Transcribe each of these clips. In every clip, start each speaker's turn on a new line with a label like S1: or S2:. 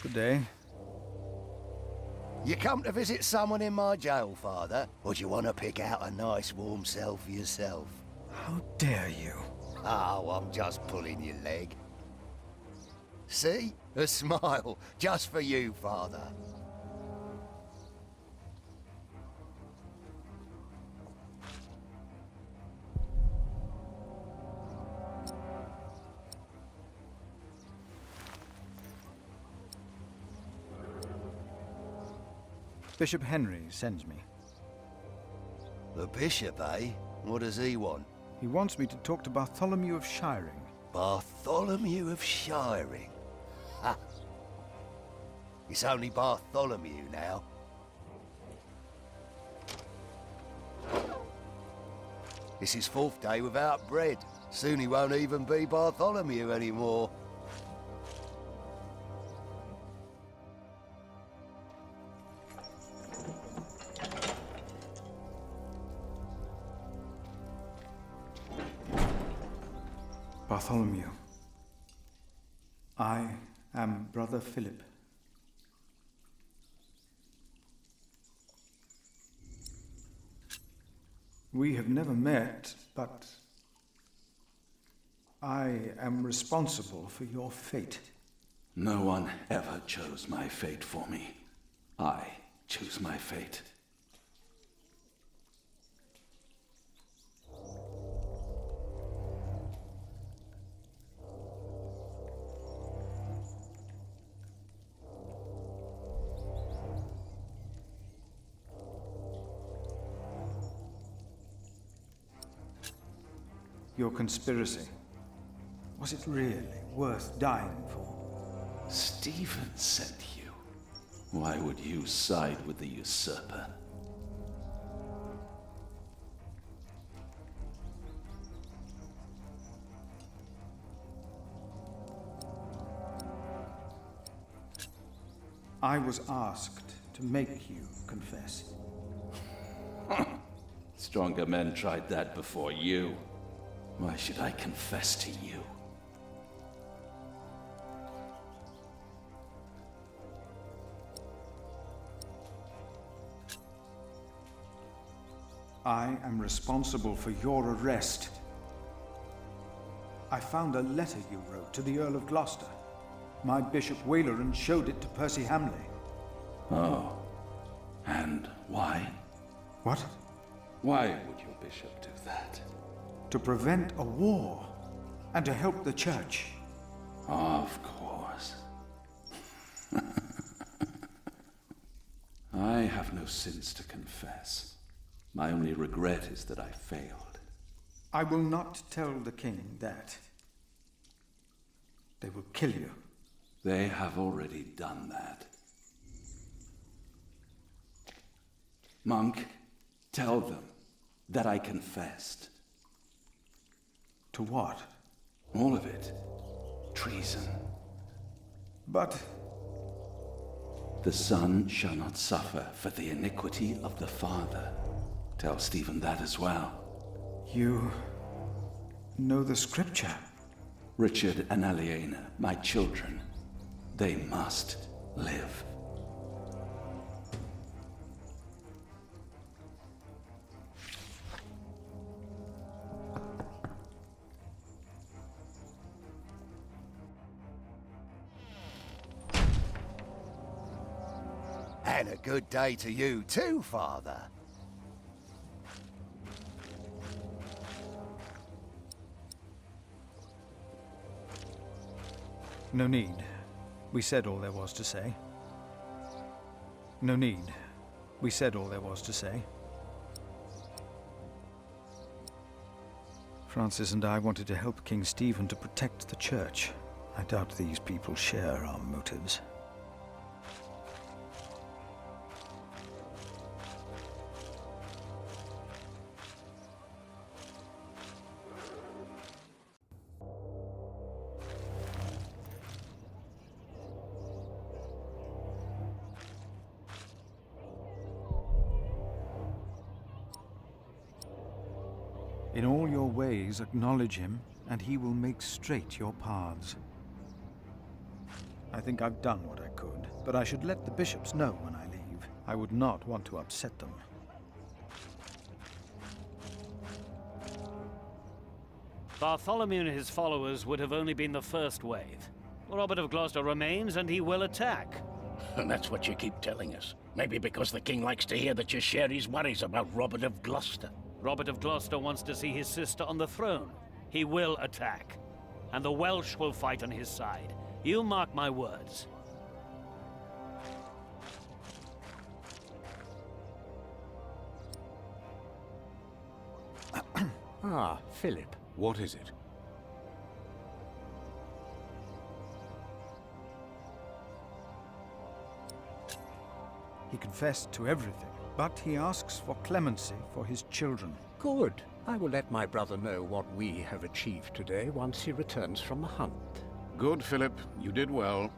S1: Good day.
S2: You come to visit someone in my jail, Father? Or do you want to pick out a nice warm cell for yourself?
S1: How dare you?
S2: Oh, I'm just pulling your leg. See? A smile, just for you, Father.
S1: Bishop Henry sends me.
S2: The bishop, eh? What does he want?
S1: He wants me to talk to Bartholomew of Shiring.
S2: Bartholomew of Shiring? Ha! It's only Bartholomew now. It's his 4th day without bread. Soon he won't even be Bartholomew anymore.
S1: Bartholomew, I am Brother Philip. We have never met, but I am responsible for your fate.
S3: No one ever chose my fate for me. I choose my fate.
S1: Your conspiracy, was it really worth dying for?
S3: Stephen sent you. Why would you side with the usurper?
S1: I was asked to make you confess.
S3: Stronger men tried that before you. Why should I confess to you?
S1: I am responsible for your arrest. I found a letter you wrote to the Earl of Gloucester. My Bishop Waleran showed it to Percy Hamley.
S3: Oh. And why?
S1: What?
S3: Why would your bishop do that?
S1: To prevent a war and to help the church.
S3: Of course. I have no sins to confess. My only regret is that I failed.
S1: I will not tell the king that. They will kill you.
S3: They have already done that. Monk, tell them that I confessed.
S1: To what?
S3: All of it. Treason.
S1: But
S3: the Son shall not suffer for the iniquity of the Father. Tell Stephen that as well.
S1: you know the scripture.
S3: Richard and Aliena, my children, they must live.
S2: And a good day to you too, Father.
S1: No need. We said all there was to say. No need. We said all there was to say. Francis and I wanted to help King Stephen to protect the church. I doubt these people share our motives. In all your ways acknowledge him, and he will make straight your paths. I think I've done what I could, but I should let the bishops know when I leave. I would not want to upset them.
S4: Bartholomew and his followers would have only been the first wave. Robert of Gloucester remains, and he will attack.
S5: And that's what you keep telling us. Maybe because the king likes to hear that you share his worries about Robert of Gloucester.
S4: Robert of Gloucester wants to see his sister on the throne. He will attack. And the Welsh will fight on his side. You mark my words.
S6: Ah, Philip. What is it?
S1: He confessed to everything, but he asks for clemency for his children.
S6: Good. I will let my brother know what we have achieved today once he returns from the hunt.
S7: Good, Philip. You did well.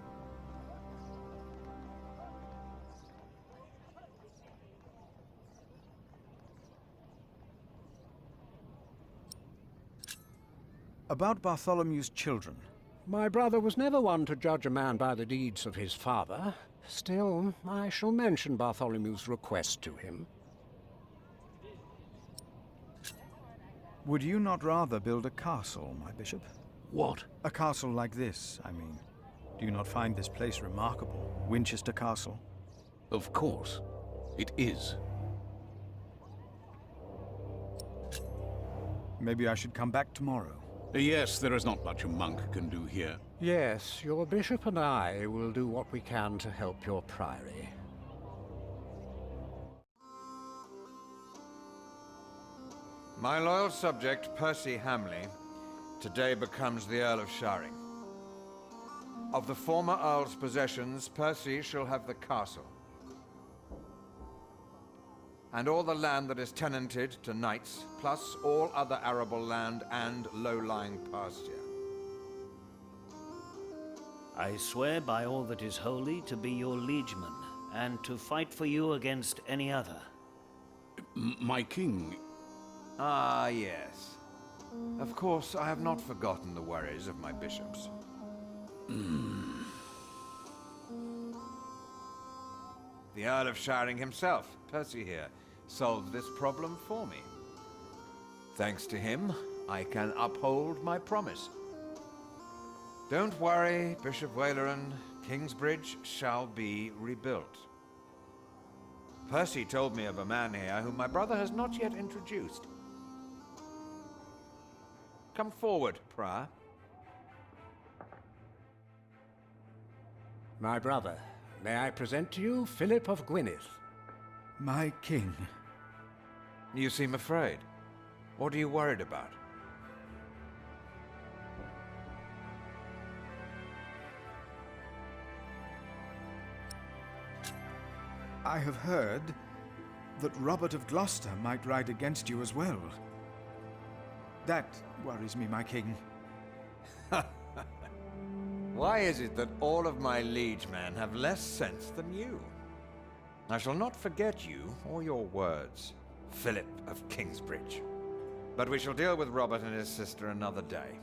S1: About Bartholomew's children.
S6: My brother was never one to judge a man by the deeds of his father. Still, I shall mention Bartholomew's request to him.
S1: Would you not rather build a castle, my bishop?
S5: What?
S1: A castle like this, I mean. Do you not find this place remarkable? Winchester Castle?
S7: Of course. It is.
S1: Maybe I should come back tomorrow.
S7: Yes, there is not much a monk can do here.
S6: Yes, your bishop and I will do what we can to help your priory.
S8: My loyal subject, Percy Hamley, today becomes the Earl of Sharing. Of the former Earl's possessions, Percy shall have the castle, and all the land that is tenanted to knights, plus all other arable land and low-lying pasture.
S4: I swear by all that is holy to be your liegeman, and to fight for you against any other.
S7: My king...
S8: Ah, yes. Of course, I have not forgotten the worries of my bishops. The Earl of Sharing himself, Percy here, solved this problem for me. Thanks to him, I can uphold my promise. Don't worry, Bishop Waleran. Kingsbridge shall be rebuilt. Percy told me of a man here whom my brother has not yet introduced. Come forward, Prior.
S6: My brother, may I present to you Philip of Gwynedd?
S1: My king.
S8: You seem afraid. What are you worried about?
S1: I have heard that Robert of Gloucester might ride against you as well. That worries me, my king.
S8: Why is it that all of my liegemen have less sense than you? I shall not forget you or your words, Philip of Kingsbridge. But we shall deal with Robert and his sister another day.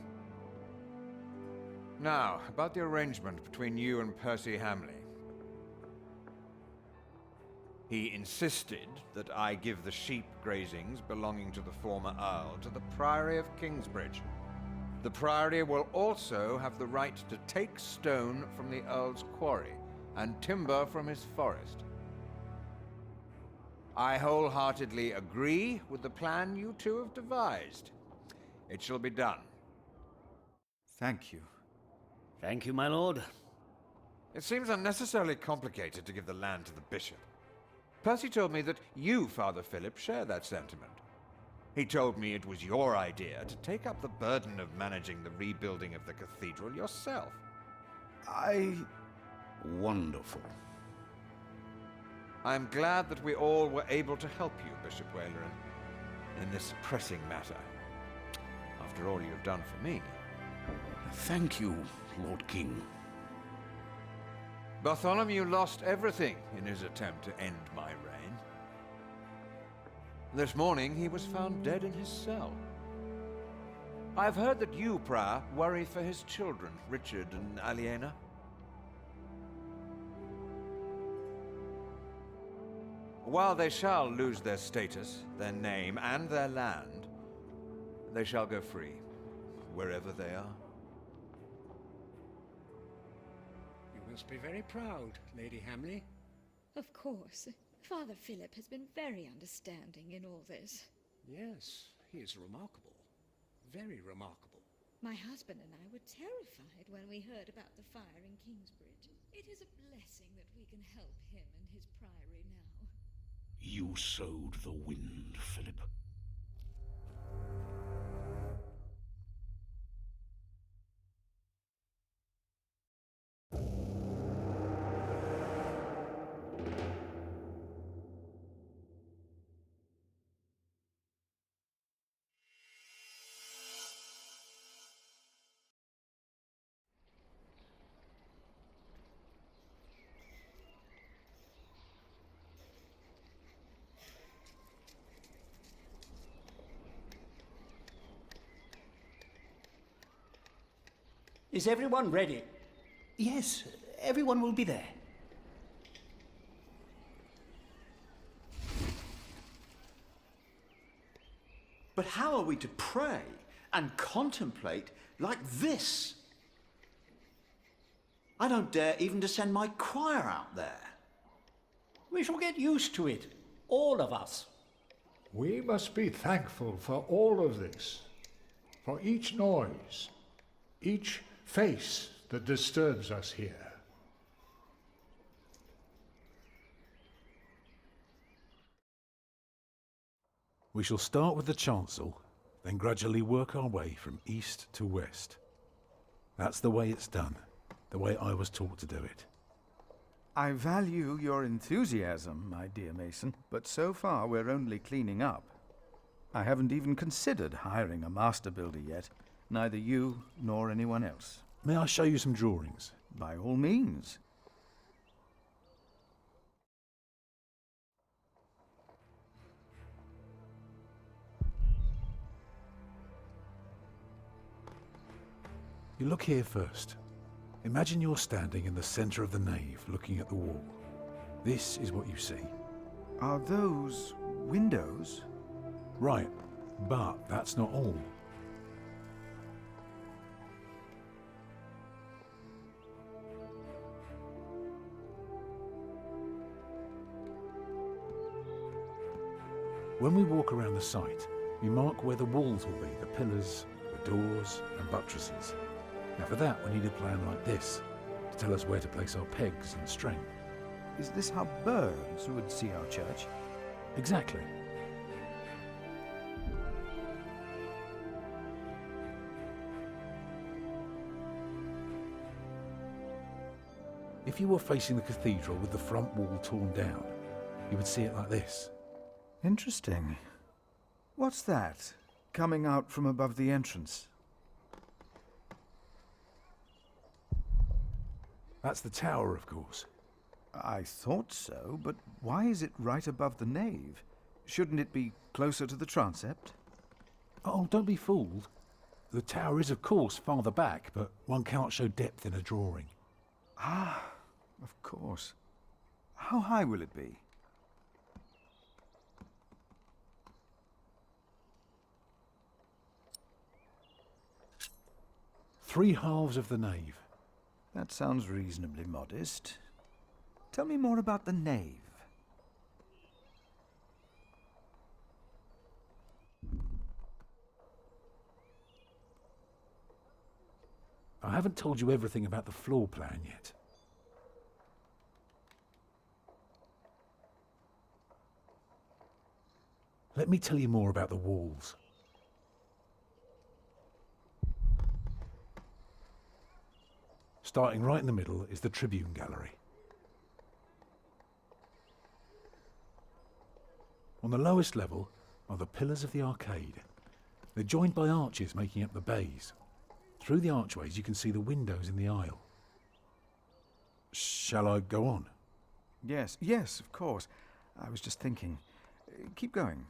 S8: Now, about the arrangement between you and Percy Hamley. He insisted that I give the sheep grazings belonging to the former Earl to the Priory of Kingsbridge. The Priory will also have the right to take stone from the Earl's quarry and timber from his forest. I wholeheartedly agree with the plan you two have devised. It shall be done.
S1: Thank you.
S4: Thank you, my lord.
S8: It seems unnecessarily complicated to give the land to the bishop. Percy told me that you, Father Philip, share that sentiment. He told me it was your idea to take up the burden of managing the rebuilding of the cathedral yourself.
S7: Wonderful.
S8: I'm glad that we all were able to help you, Bishop Waleran, in this pressing matter. After all you have done for me.
S7: Thank you, Lord King.
S8: Bartholomew lost everything in his attempt to end my reign. This morning he was found dead in his cell. I've heard that you, Prior, worry for his children, Richard and Aliena. While they shall lose their status, their name, and their land, they shall go free, wherever they are.
S6: You must be very proud, Lady Hamley.
S9: Of course. Father Philip has been very understanding in all this.
S6: Yes, he is remarkable. Very remarkable.
S9: My husband and I were terrified when we heard about the fire in Kingsbridge. It is a blessing that we can help him and his priory now.
S7: You sowed the wind, Philip.
S10: Is everyone ready?
S11: Yes, everyone will be there. But how are we to pray and contemplate like this? I don't dare even to send my choir out there.
S10: We shall get used to it, all of us.
S12: We must be thankful for all of this, for each noise, each face that disturbs us here.
S13: We shall start with the chancel, then gradually work our way from east to west. That's the way it's done, the way I was taught to do it.
S1: I value your enthusiasm, my dear Mason, but so far we're only cleaning up. I haven't even considered hiring a master builder yet, neither you nor anyone else.
S13: May I show you some drawings?
S1: By all means.
S13: You look here first. Imagine you're standing in the centre of the nave, looking at the wall. This is what you see.
S1: Are those windows?
S13: Right, but that's not all. When we walk around the site, we mark where the walls will be, the pillars, the doors and buttresses. Now for that we need a plan like this, to tell us where to place our pegs and string.
S1: Is this how birds would see our church?
S13: Exactly. If you were facing the cathedral with the front wall torn down, you would see it like this.
S1: Interesting. What's that, coming out from above the entrance?
S13: That's the tower, of course.
S1: I thought so, but why is it right above the nave? Shouldn't it be closer to the transept?
S13: Oh, don't be fooled. The tower is, of course, farther back, but one cannot show depth in a drawing.
S1: Ah, of course. How high will it be?
S13: Three halves of the nave.
S1: That sounds reasonably modest. Tell me more about the nave.
S13: I haven't told you everything about the floor plan yet. Let me tell you more about the walls. Starting right in the middle is the tribune gallery. On the lowest level are the pillars of the arcade. They're joined by arches making up the bays. Through the archways you can see the windows in the aisle. Shall I go on?
S1: Yes, yes, of course. I was just thinking. Keep going.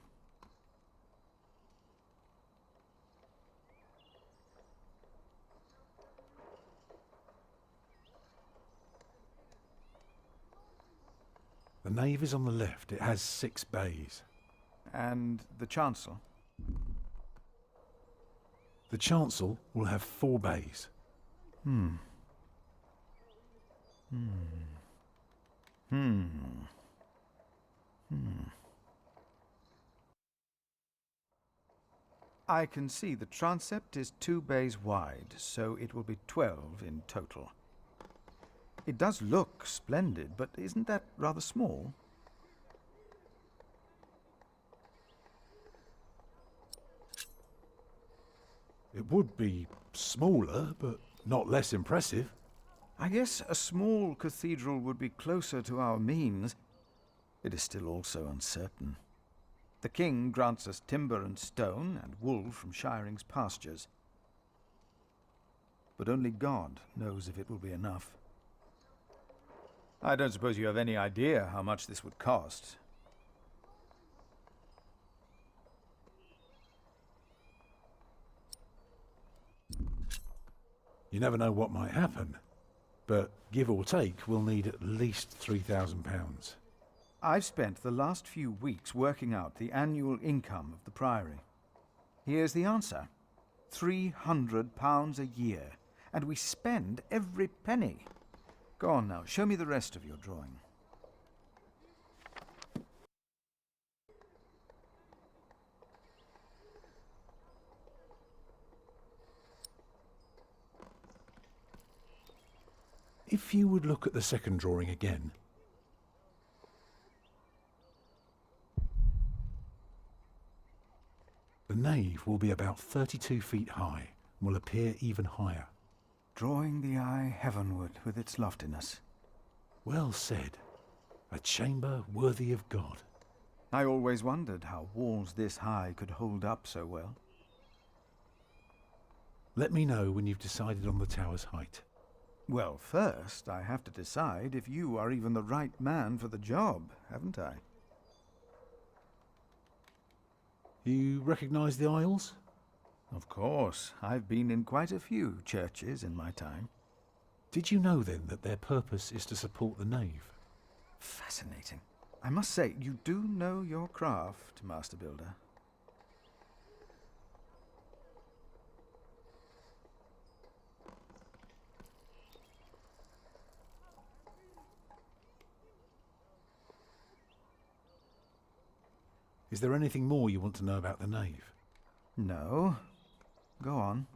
S13: The nave is on the left. It has 6 bays.
S1: And the chancel?
S13: The chancel will have 4 bays.
S1: I can see the transept is 2 bays wide, so it will be 12 in total. It does look splendid, but isn't that rather small?
S13: It would be smaller, but not less impressive.
S1: I guess a small cathedral would be closer to our means. It is still also uncertain. The king grants us timber and stone and wool from Shiring's pastures. But only God knows if it will be enough. I don't suppose you have any idea how much this would cost.
S13: You never know what might happen, but give or take, we'll need at least £3,000.
S1: I've spent the last few weeks working out the annual income of the Priory. Here's the answer. £300 a year, and we spend every penny. Go on now, show me the rest of your drawing.
S13: If you would look at the second drawing again. The nave will be about 32 feet high and will appear even higher.
S1: Drawing the eye heavenward with its loftiness.
S13: Well said. A chamber worthy of God.
S1: I always wondered how walls this high could hold up so well.
S13: Let me know when you've decided on the tower's height.
S1: Well, first I have to decide if you are even the right man for the job, haven't I?
S13: You recognise the aisles?
S1: Of course. I've been in quite a few churches in my time.
S13: Did you know then that their purpose is to support the nave?
S1: Fascinating. I must say, you do know your craft, Master Builder.
S13: Is there anything more you want to know about the nave?
S1: No. Go on.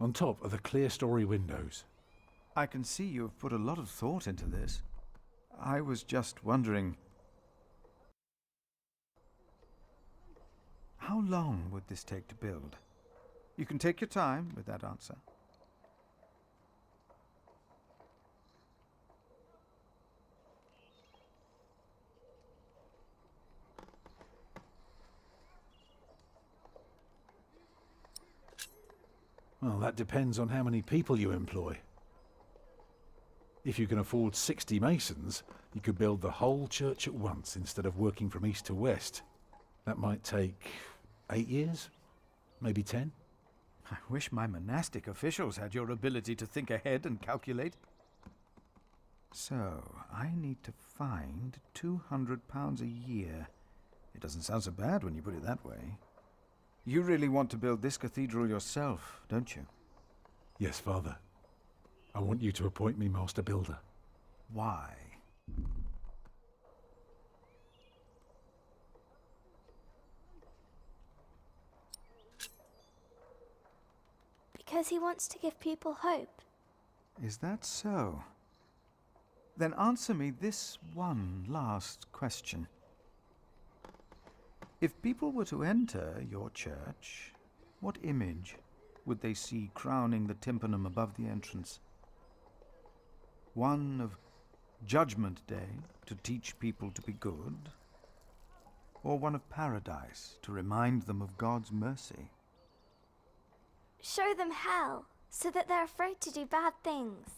S13: On top are the clear-story windows.
S1: I can see you have put a lot of thought into this. I was just wondering, how long would this take to build? You can take your time with that answer.
S13: Well, that depends on how many people you employ. If you can afford 60 masons, you could build the whole church at once instead of working from east to west. That might take 8 years, maybe 10.
S1: I wish my monastic officials had your ability to think ahead and calculate. So, I need to find £200 a year. It doesn't sound so bad when you put it that way. You really want to build this cathedral yourself, don't you?
S13: Yes, Father. I want you to appoint me Master Builder.
S1: Why?
S14: Because he wants to give people hope.
S1: Is that so? Then answer me this one last question. If people were to enter your church, what image would they see crowning the tympanum above the entrance? One of Judgment Day to teach people to be good? Or one of Paradise to remind them of God's mercy?
S14: Show them hell, so that they're afraid to do bad things.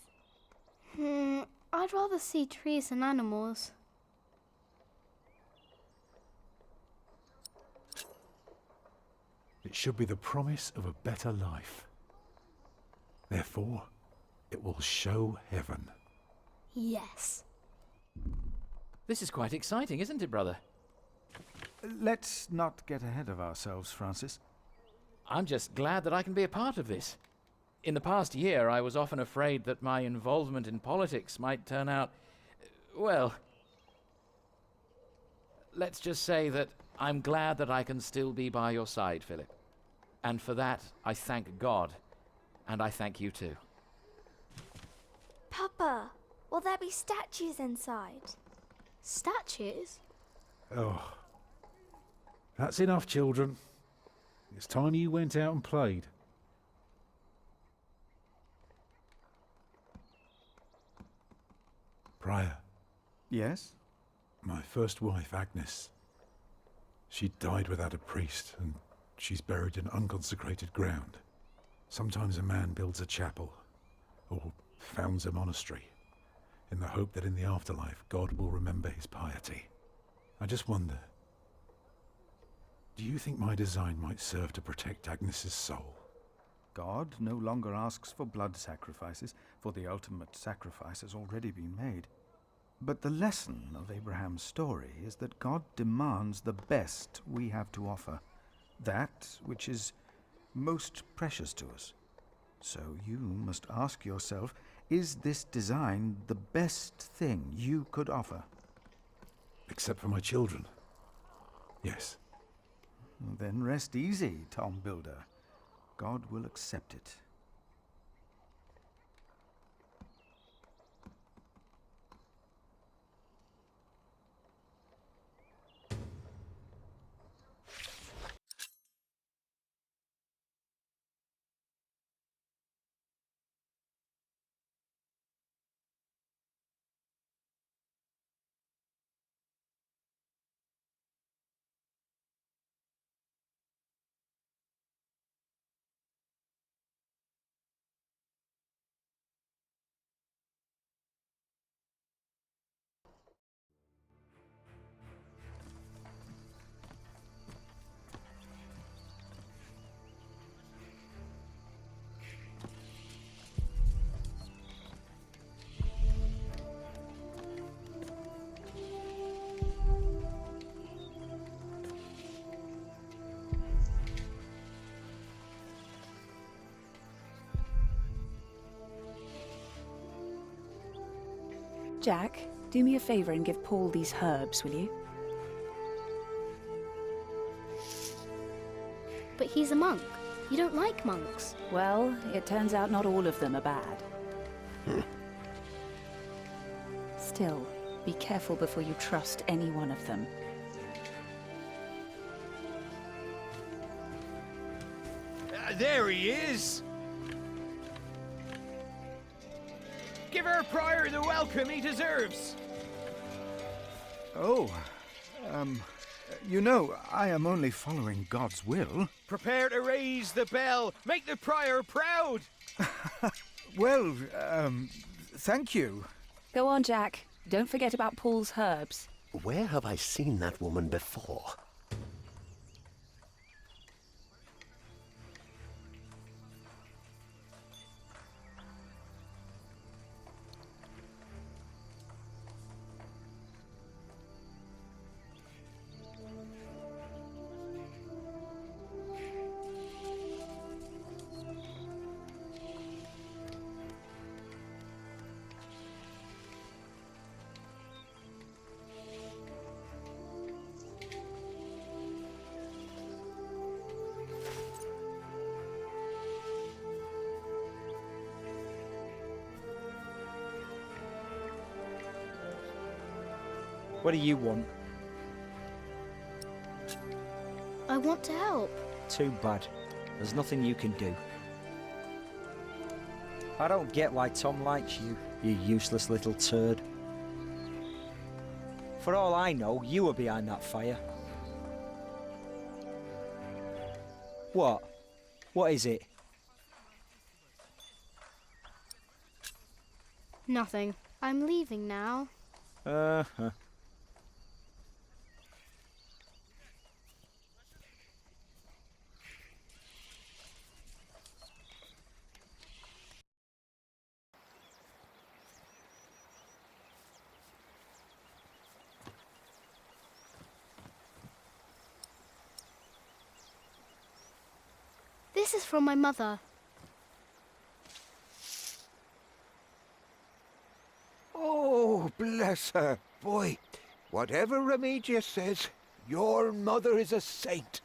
S15: I'd rather see trees and animals.
S13: It should be the promise of a better life. Therefore, it will show heaven.
S15: Yes.
S16: This is quite exciting, isn't it, brother?
S1: Let's not get ahead of ourselves, Francis.
S16: I'm just glad that I can be a part of this. In the past year, I was often afraid that my involvement in politics might turn out, well, let's just say that I'm glad that I can still be by your side, Philip. And for that, I thank God, and I thank you too.
S14: Papa, will there be statues inside?
S15: Statues?
S13: Oh. That's enough, children. It's time you went out and played. Prior.
S1: Yes?
S13: My first wife, Agnes. She died without a priest, and she's buried in unconsecrated ground. Sometimes a man builds a chapel, or founds a monastery, in the hope that in the afterlife God will remember his piety. I just wonder, do you think my design might serve to protect Agnes's soul?
S1: God no longer asks for blood sacrifices, for the ultimate sacrifice has already been made. But the lesson of Abraham's story is that God demands the best we have to offer, that which is most precious to us. So you must ask yourself, is this design the best thing you could offer?
S13: Except for my children. Yes.
S1: Then rest easy, Tom Builder. God will accept it.
S17: Jack, do me a favour and give Paul these herbs, will you?
S15: But he's a monk. You don't like monks.
S17: Well, it turns out not all of them are bad. Still, be careful before you trust any one of them.
S18: There he is! Give our prior the welcome he deserves.
S1: Oh, you know, I am only following God's will.
S18: Prepare to raise the bell. Make the prior proud.
S1: Well, thank you.
S17: Go on, Jack. Don't forget about Paul's herbs.
S2: Where have I seen that woman before?
S19: What do you want?
S15: I want to help.
S19: Too bad. There's nothing you can do. I don't get why Tom likes you, you useless little turd. For all I know, you were behind that fire. What? What is it?
S15: Nothing. I'm leaving now.
S19: Uh-huh.
S15: This is from my mother.
S20: Oh, bless her. Boy, whatever Remedius says, your mother is a saint.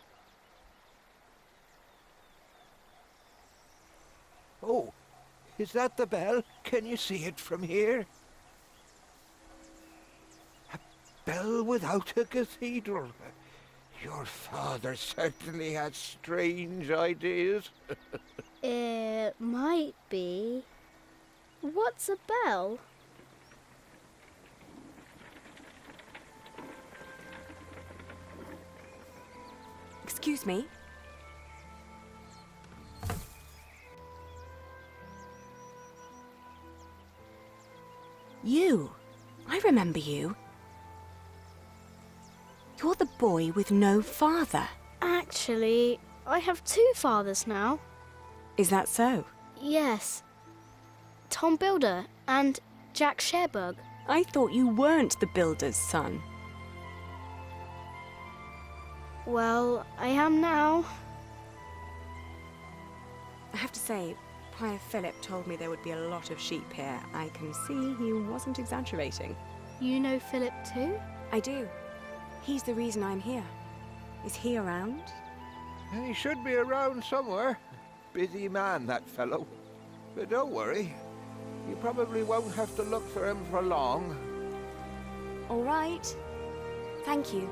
S20: Oh, is that the bell? Can you see it from here? A bell without a cathedral. Your father certainly had strange ideas.
S15: It might be. What's a bell?
S21: Excuse me? You. I remember you. You're the boy with no father.
S15: Actually, I have 2 fathers now.
S21: Is that so?
S15: Yes. Tom Builder and Jack Sherburg.
S21: I thought you weren't the builder's son.
S15: Well, I am now.
S21: I have to say, Prior Philip told me there would be a lot of sheep here. I can see he wasn't exaggerating.
S15: You know Philip too?
S21: I do. He's the reason I'm here. Is he around?
S20: He should be around somewhere. Busy man, that fellow. But don't worry. You probably won't have to look for him for long.
S21: All right. Thank you.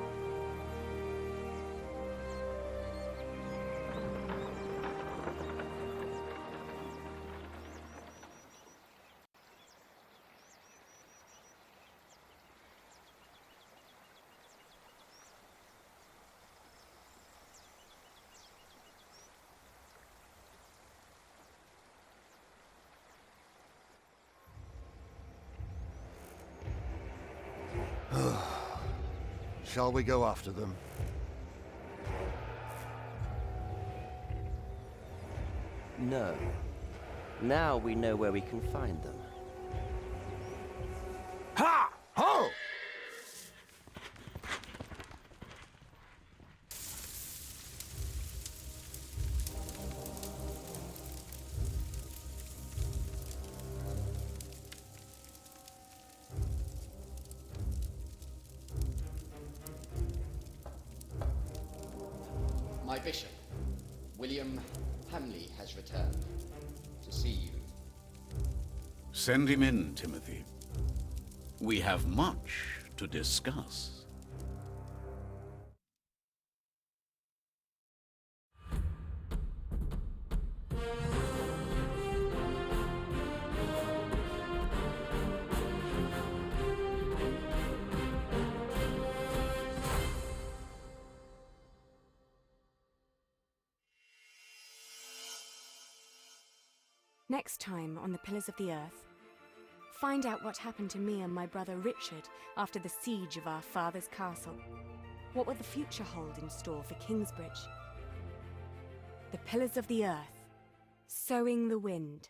S2: Shall we go after them?
S22: No. Now we know where we can find them.
S20: Ha! Ho!
S23: My bishop, William Hamley, has returned to see you.
S7: Send him in, Timothy. We have much to discuss.
S21: Next time on the Pillars of the Earth, find out what happened to me and my brother Richard after the siege of our father's castle. What will the future hold in store for Kingsbridge? The Pillars of the Earth, Sowing the Wind.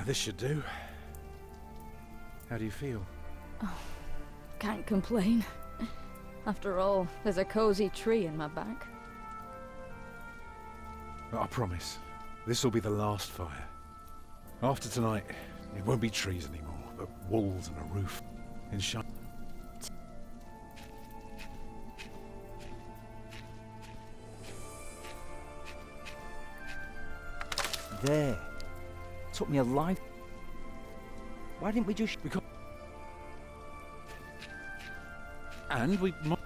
S13: This should do. How do you feel?
S3: Oh, can't complain. After all, there's a cozy tree in my back.
S13: I promise, this will be the last fire. After tonight, it won't be trees anymore, but walls and a roof. In shine.
S19: There. Took me a life. Why didn't we just...
S13: Because... And we might...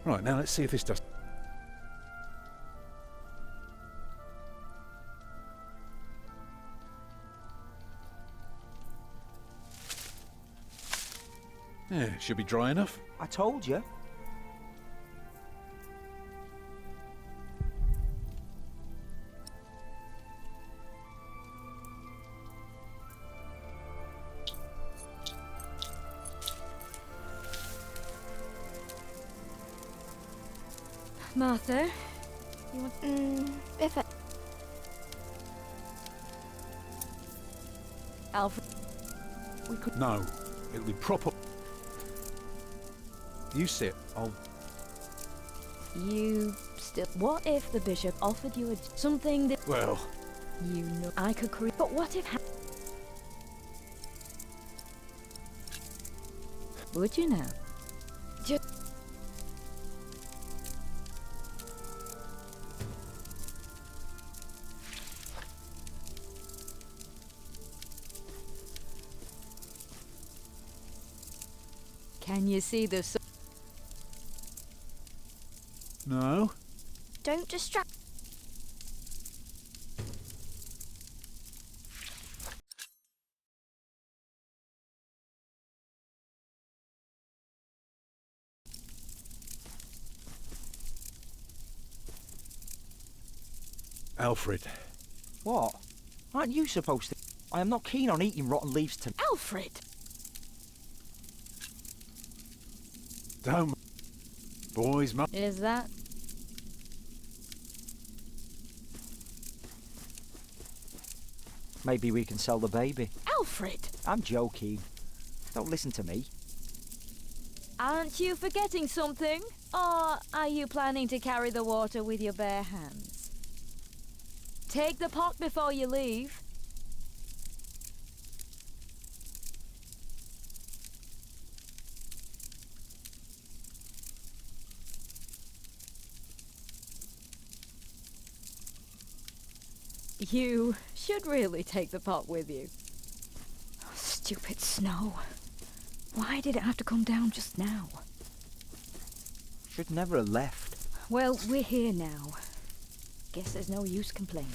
S13: Right, now let's see if this does... Yeah, should be dry enough.
S19: I told you.
S3: Martha, you want...
S14: if I...
S3: Alfred,
S13: We could... No, it'll be proper... You sit, I'll...
S3: You still... What if the bishop offered you something that...
S13: Well...
S3: You know I could create... But what if... Would you now? Just... Can you see the...
S13: No?
S14: Don't distract...
S13: Alfred.
S19: What? Aren't you supposed to... I am not keen on eating rotten leaves to...
S3: Alfred!
S13: Don't... Boys,
S3: Is that...
S19: Maybe we can sell the baby.
S3: Alfred!
S19: I'm joking. Don't listen to me.
S3: Aren't you forgetting something? Or are you planning to carry the water with your bare hands? Take the pot before you leave. You should really take the pot with you. Oh, stupid snow. Why did it have to come down just now?
S19: Should never have left.
S3: Well, we're here now. Guess there's no use complaining.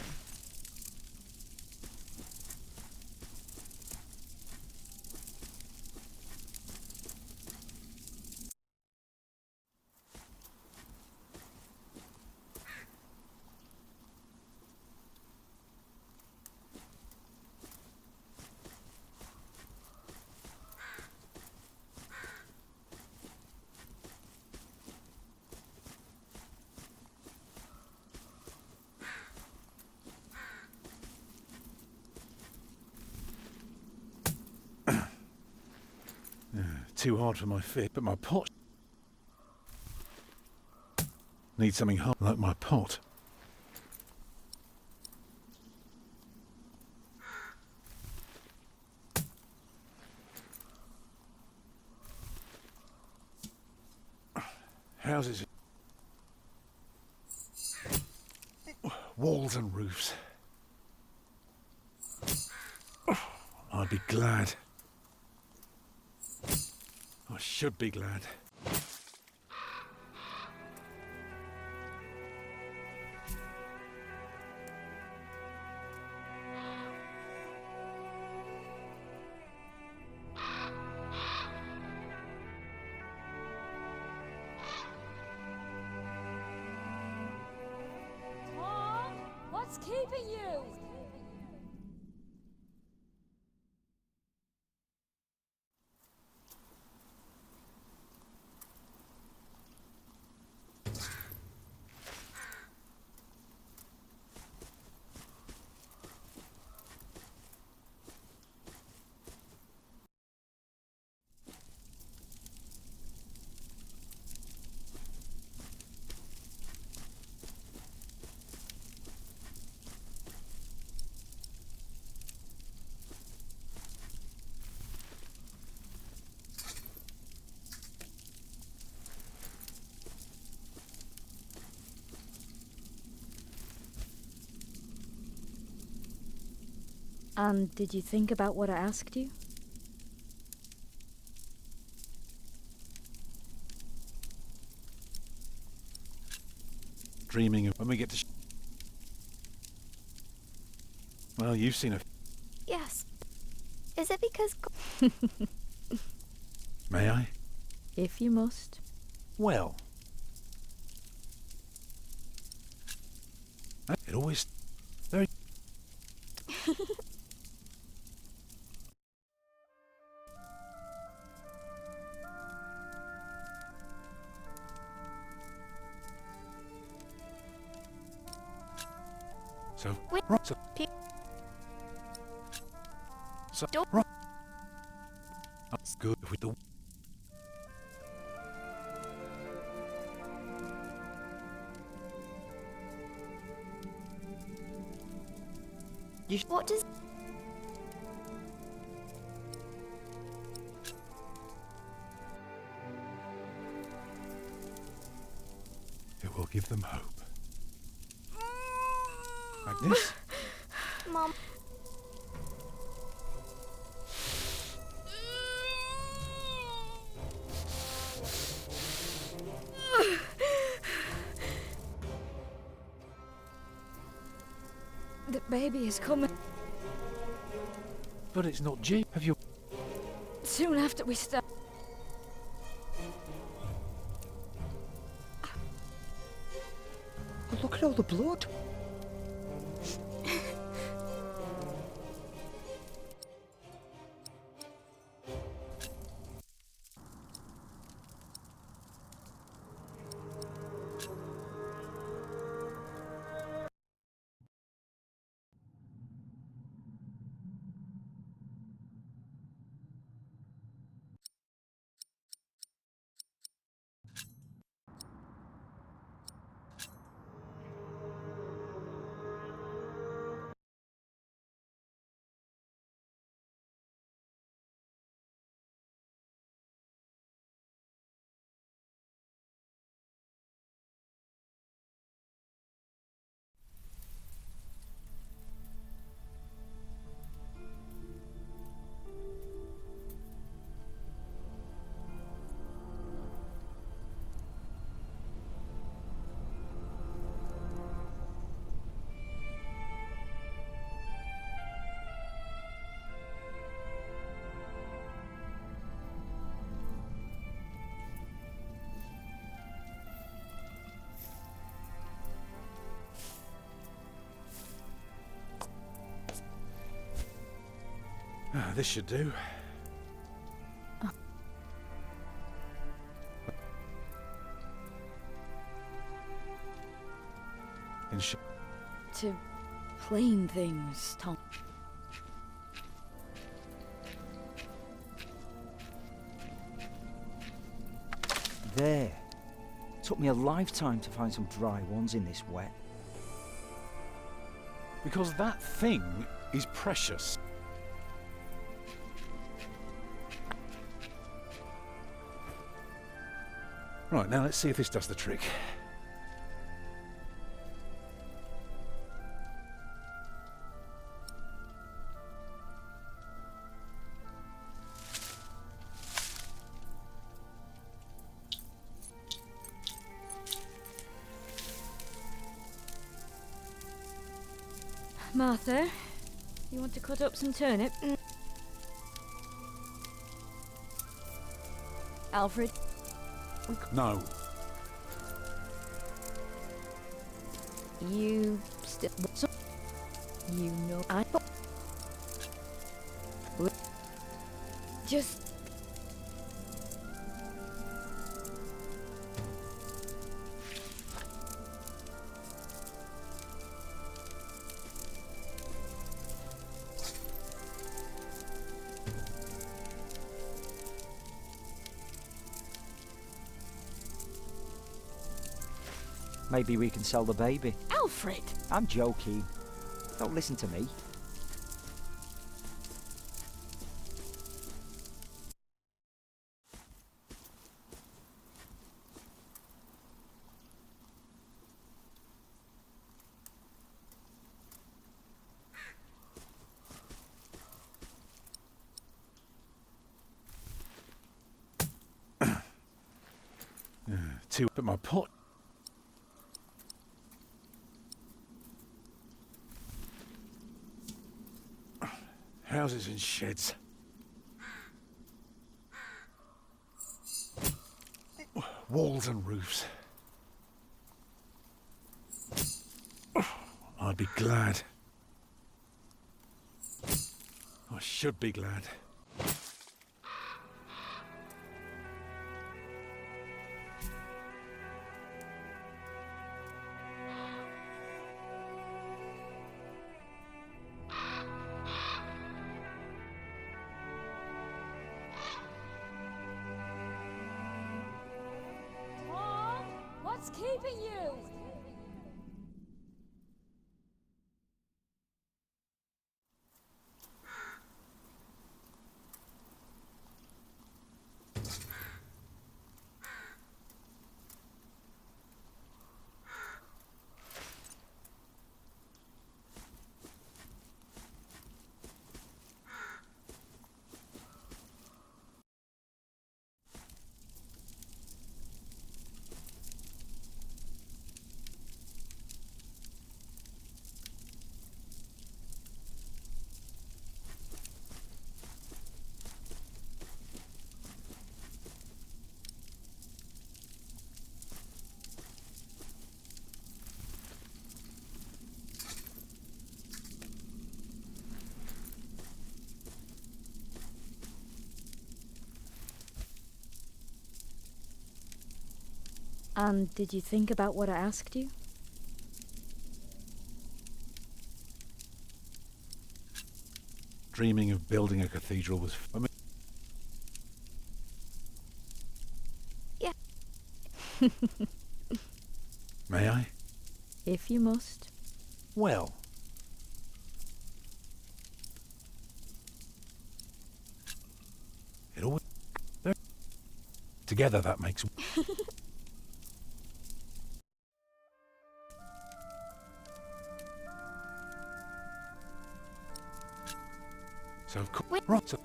S13: Too hard for my fit, but my pot... Need something hard like my pot. Houses... Walls and roofs. I'd be glad. I should be glad.
S3: Tom, what's keeping you? And did you think about what I asked you?
S13: Dreaming of when we get to... Well, you've seen a...
S14: Yes. Is it because...
S13: May I?
S3: If you must.
S13: Well... It always... Very... So... Right, so... So... Right. That's good with the...
S14: What does...
S13: It will give them hope. Like this?
S14: Mom.
S3: The baby is coming.
S13: But it's not G. Have you...
S3: Soon after we start.
S19: Oh, look at all the blood.
S13: Ah, this should do.
S3: To plain things, Tom.
S19: There. Took me a lifetime to find some dry ones in this wet.
S13: Because that thing is precious. Right, now let's see if this does the trick.
S3: Martha, you want to cut up some turnip? Alfred?
S13: No.
S3: You still... You know I... Just...
S19: Maybe we can sell the baby.
S3: Alfred!
S19: I'm joking. Don't listen to me.
S13: Two, but my pot. Houses and sheds. Walls and roofs. I'd be glad. I should be glad.
S3: Tom, what's keeping you? And did you think about what I asked you?
S13: Dreaming of building a cathedral was fun.
S3: Yeah.
S13: May I?
S3: If you must.
S13: Well. It always... Together that makes... So of course... Right, so...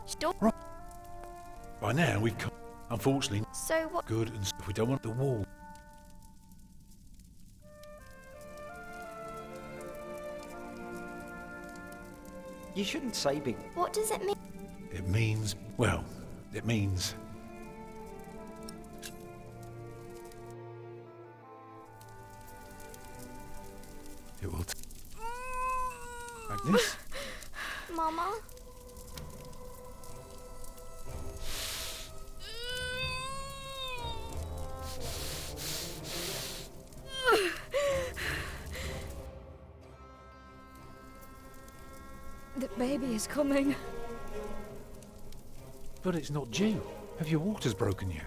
S14: Stop.
S13: By now we've come... Unfortunately...
S14: So what...
S13: Good, and if we don't want the wall...
S19: You shouldn't say big.
S14: What does it mean?
S13: It means... Well, it means... It will... Like this?
S14: Mama?
S3: The baby is coming.
S13: But it's not due. Have your waters broken yet?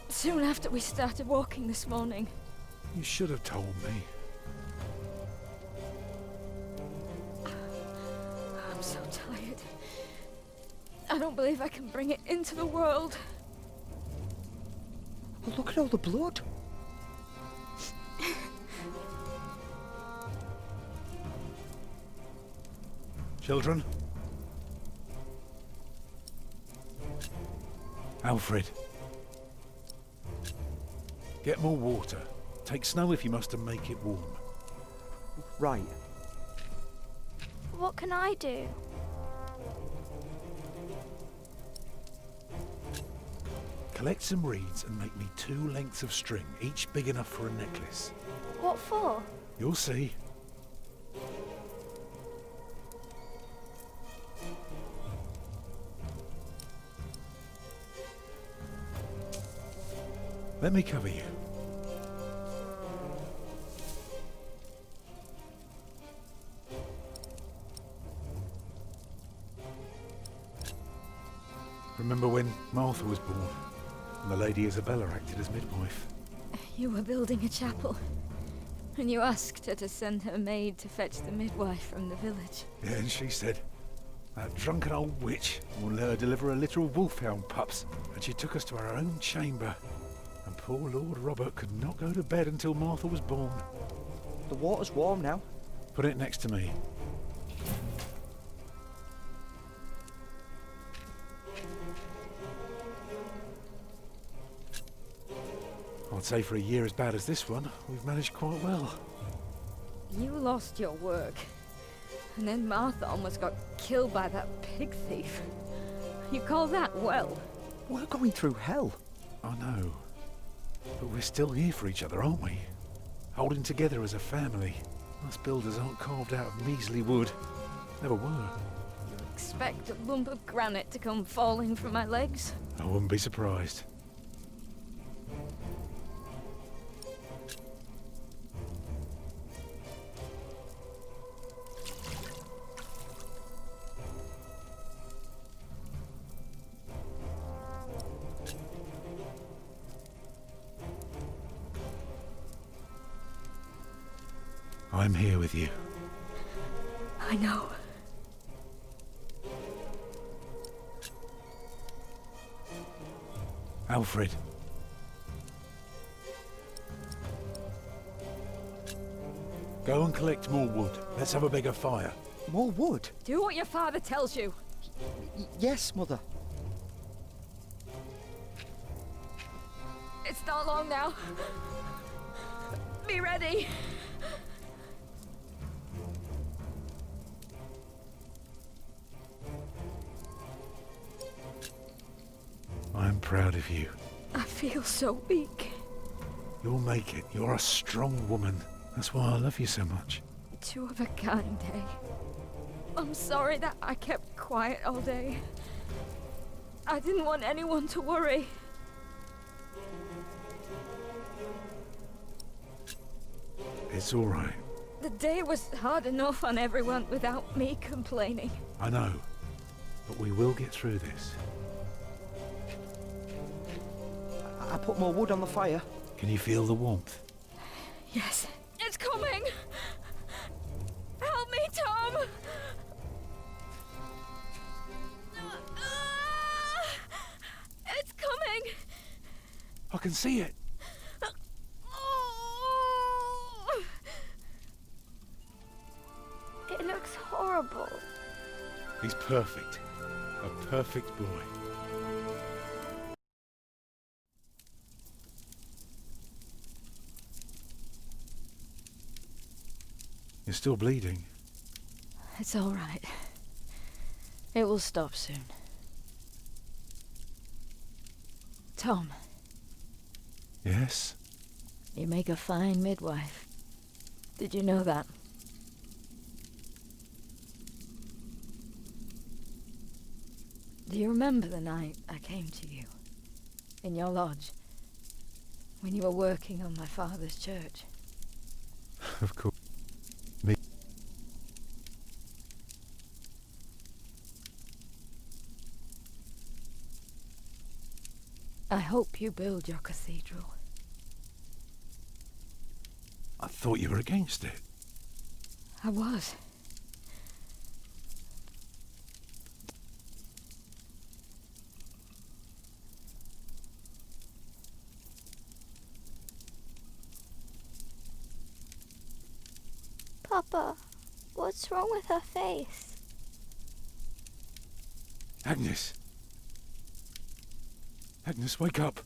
S3: Soon after we started walking this morning.
S13: You should have told me.
S3: I'm so tired. I don't believe I can bring it into the world.
S19: Oh, look at all the blood.
S13: Children? Alfred. Get more water. Take snow if you must and make it warm.
S19: Right.
S14: What can I do?
S13: Collect some reeds and make me 2 lengths of string, each big enough for a necklace.
S14: What for?
S13: You'll see. Let me cover you. Remember when Martha was born and the Lady Isabella acted as midwife?
S3: You were building a chapel, and you asked her to send her maid to fetch the midwife from the village.
S13: Yeah, and she said, that drunken old witch won't let her deliver a litter of wolfhound pups, and she took us to our own chamber. And poor Lord Robert could not go to bed until Martha was born.
S19: The water's warm now.
S13: Put it next to me. I'd say for a year as bad as this one, we've managed quite well.
S3: You lost your work. And then Martha almost got killed by that pig thief. You call that well?
S19: We're going through hell.
S13: I know. But we're still here for each other, aren't we? Holding together as a family. Us builders aren't carved out of measly wood. Never were.
S3: Expect a lump of granite to come falling from my legs?
S13: I wouldn't be surprised. I'm here with you.
S3: I know.
S13: Alfred. Go and collect more wood. Let's have a bigger fire.
S19: More wood?
S3: Do what your father tells you.
S19: Yes, Mother.
S3: It's not long now. Be ready.
S13: I'm proud of you.
S3: I feel so weak.
S13: You'll make it. You're a strong woman. That's why I love you so much.
S3: Two of a kind, eh? I'm sorry that I kept quiet all day. I didn't want anyone to worry.
S13: It's all right.
S3: The day was hard enough on everyone without me complaining.
S13: I know. But we will get through this.
S19: I put more wood on the fire.
S13: Can you feel the warmth?
S3: Yes. It's coming! Help me, Tom! It's coming!
S13: I can see it.
S14: It looks horrible.
S13: He's perfect. A perfect boy. You're still bleeding.
S3: It's all right. It will stop soon. Tom.
S13: Yes?
S3: You make a fine midwife. Did you know that? Do you remember the night I came to you? In your lodge? When you were working on my father's church?
S13: Of course. Me.
S3: I hope you build your cathedral.
S13: I thought you were against it.
S3: I was.
S14: Papa, what's wrong with her face?
S13: Agnes. Agnes, wake up.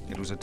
S1: It was a